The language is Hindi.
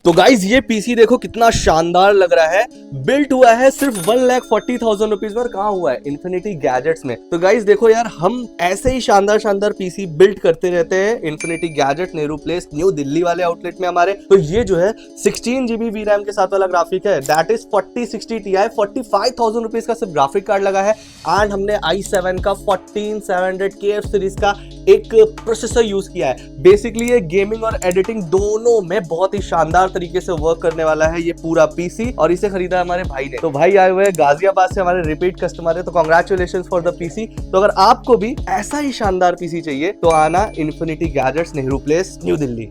तो गाइज ये पीसी देखो कितना शानदार लग रहा है। बिल्ट हुआ है सिर्फ 1,40,000 रुपीज में। और कहाँ हुआ है? इन्फिनिटी गैजेट्स में। तो गाइज देखो यार, हम ऐसे ही शानदार शानदार पीसी बिल्ड करते रहते हैं infinity gadget, Nehru place, new Delhi वाले आउटलेट में हमारे। तो ये जो है 16 GB VRAM के साथ वाला ग्राफिक है, दैट इज 4060 Ti। 45,000 रुपीज का सिर्फ ग्राफिक कार्ड लगा है। एंड हमने i7 का 14700KF सीरीज का एक प्रोसेसर यूज किया है। बेसिकली ये गेमिंग और एडिटिंग दोनों में बहुत ही शानदार तरीके से वर्क करने वाला है ये पूरा पीसी। और इसे खरीदा हमारे भाई ने। तो भाई आए हुए हैं गाजियाबाद से, हमारे रिपीट कस्टमर है, तो कांग्रेचुलेशंस फॉर द पीसी। तो अगर आपको भी ऐसा ही शानदार पीसी चाहिए तो आना infinity gadgets, Nehru place, new Delhi.